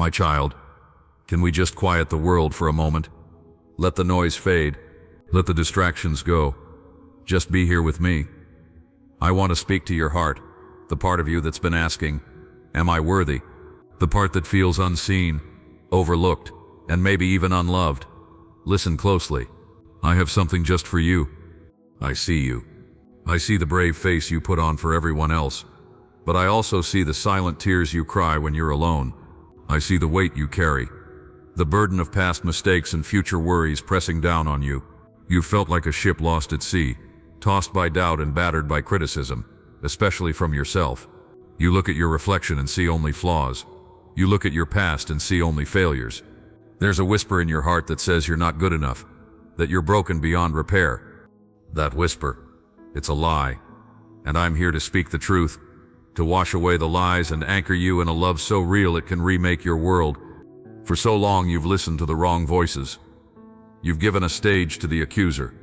My child, can we just quiet the world for a moment? Let the noise fade. Let the distractions go. Just be here with me. I want to speak to your heart, the part of you that's been asking, am I worthy? The part that feels unseen, overlooked, and maybe even unloved. Listen closely. I have something just for you. I see you. I see the brave face you put on for everyone else, but I also see the silent tears you cry when you're alone. I see the weight you carry, the burden of past mistakes and future worries pressing down on you. You felt like a ship lost at sea, tossed by doubt and battered by criticism, especially from yourself. You look at your reflection and see only flaws. You look at your past and see only failures. There's a whisper in your heart that says you're not good enough, that you're broken beyond repair. That whisper, it's a lie, and I'm here to speak the truth, to wash away the lies and anchor you in a love so real it can remake your world. For so long you've listened to the wrong voices. You've given a stage to the accuser,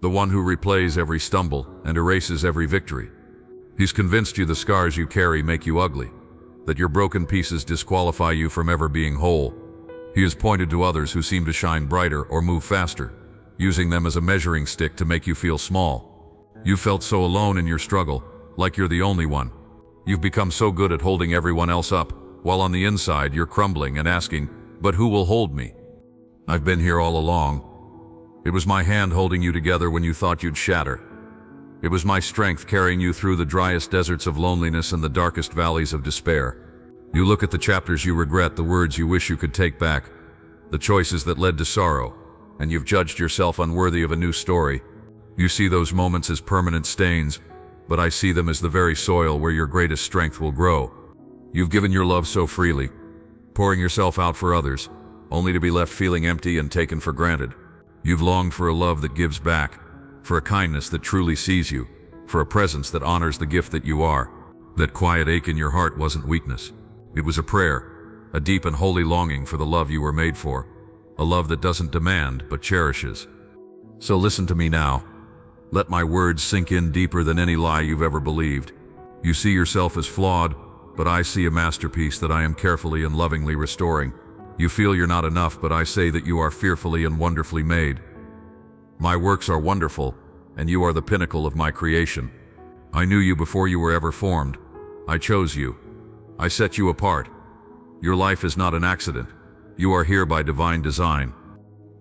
the one who replays every stumble and erases every victory. He's convinced you the scars you carry make you ugly, that your broken pieces disqualify you from ever being whole. He has pointed to others who seem to shine brighter or move faster, using them as a measuring stick to make you feel small. You felt so alone in your struggle, like you're the only one. You've become so good at holding everyone else up, while on the inside you're crumbling and asking, but who will hold me? I've been here all along. It was my hand holding you together when you thought you'd shatter. It was my strength carrying you through the driest deserts of loneliness and the darkest valleys of despair. You look at the chapters you regret, the words you wish you could take back, the choices that led to sorrow, and you've judged yourself unworthy of a new story. You see those moments as permanent stains, but I see them as the very soil where your greatest strength will grow. You've given your love so freely, pouring yourself out for others, only to be left feeling empty and taken for granted. You've longed for a love that gives back, for a kindness that truly sees you, for a presence that honors the gift that you are. That quiet ache in your heart wasn't weakness. It was a prayer, a deep and holy longing for the love you were made for, a love that doesn't demand but cherishes. So listen to me now. Let my words sink in deeper than any lie you've ever believed. You see yourself as flawed, but I see a masterpiece that I am carefully and lovingly restoring. You feel you're not enough, but I say that you are fearfully and wonderfully made. My works are wonderful, and you are the pinnacle of my creation. I knew you before you were ever formed. I chose you. I set you apart. Your life is not an accident. You are here by divine design.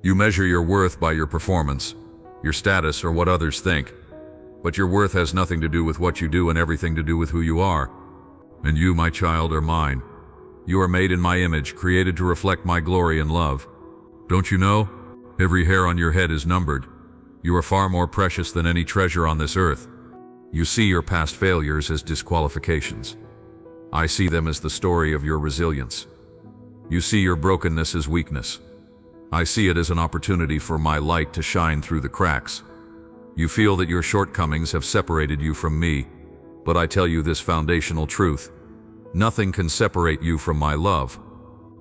You measure your worth by your performance, your status, or what others think. But your worth has nothing to do with what you do and everything to do with who you are. And you, my child, are mine. You are made in my image, created to reflect my glory and love. Don't you know? Every hair on your head is numbered. You are far more precious than any treasure on this earth. You see your past failures as disqualifications. I see them as the story of your resilience. You see your brokenness as weakness. I see it as an opportunity for my light to shine through the cracks. You feel that your shortcomings have separated you from me, but I tell you this foundational truth. Nothing can separate you from my love.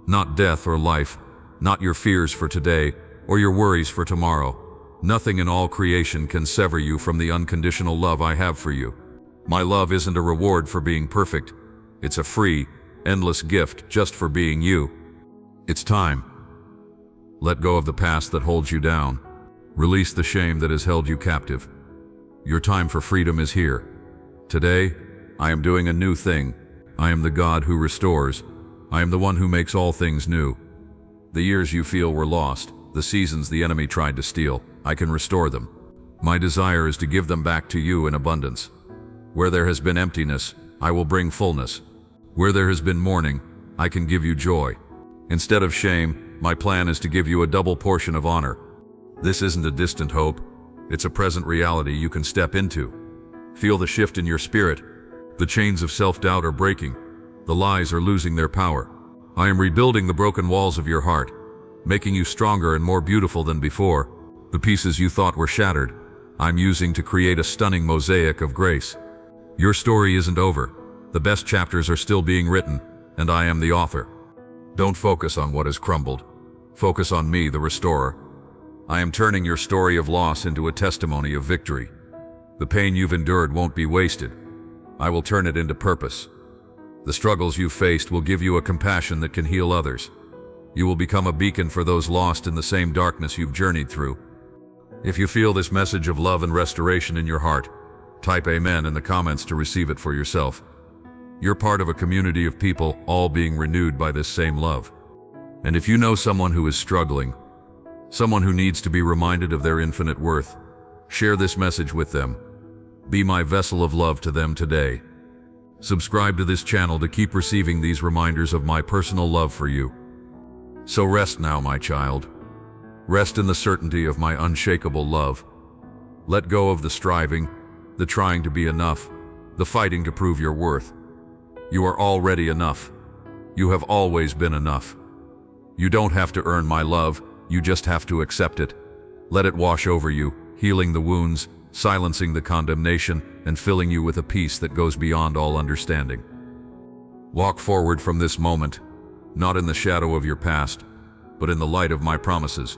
Not death or life, not your fears for today or your worries for tomorrow. Nothing in all creation can sever you from the unconditional love I have for you. My love isn't a reward for being perfect. It's a free, endless gift just for being you. It's time. Let go of the past that holds you down. Release the shame that has held you captive. Your time for freedom is here. Today, I am doing a new thing. I am the God who restores. I am the one who makes all things new. The years you feel were lost, the seasons the enemy tried to steal, I can restore them. My desire is to give them back to you in abundance. Where there has been emptiness, I will bring fullness. Where there has been mourning, I can give you joy. Instead of shame, my plan is to give you a double portion of honor. This isn't a distant hope. It's a present reality you can step into. Feel the shift in your spirit. The chains of self-doubt are breaking. The lies are losing their power. I am rebuilding the broken walls of your heart, making you stronger and more beautiful than before. The pieces you thought were shattered, I'm using to create a stunning mosaic of grace. Your story isn't over. The best chapters are still being written, and I am the author. Don't focus on what has crumbled. Focus on me, the restorer. I am turning your story of loss into a testimony of victory. The pain you've endured won't be wasted. I will turn it into purpose. The struggles you've faced will give you a compassion that can heal others. You will become a beacon for those lost in the same darkness you've journeyed through. If you feel this message of love and restoration in your heart, type Amen in the comments to receive it for yourself. You're part of a community of people all being renewed by this same love. And if you know someone who is struggling, someone who needs to be reminded of their infinite worth, share this message with them. Be my vessel of love to them today. Subscribe to this channel to keep receiving these reminders of my personal love for you. So rest now, my child. Rest in the certainty of my unshakable love. Let go of the striving, the trying to be enough, the fighting to prove your worth. You are already enough. You have always been enough. You don't have to earn my love, you just have to accept it. Let it wash over you, healing the wounds, silencing the condemnation, and filling you with a peace that goes beyond all understanding. Walk forward from this moment, not in the shadow of your past, but in the light of my promises.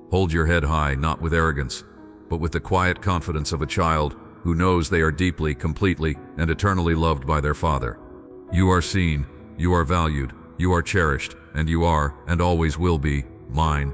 Hold your head high, not with arrogance, but with the quiet confidence of a child who knows they are deeply, completely, and eternally loved by their Father. You are seen, you are valued, you are cherished, and you are, and always will be, mine.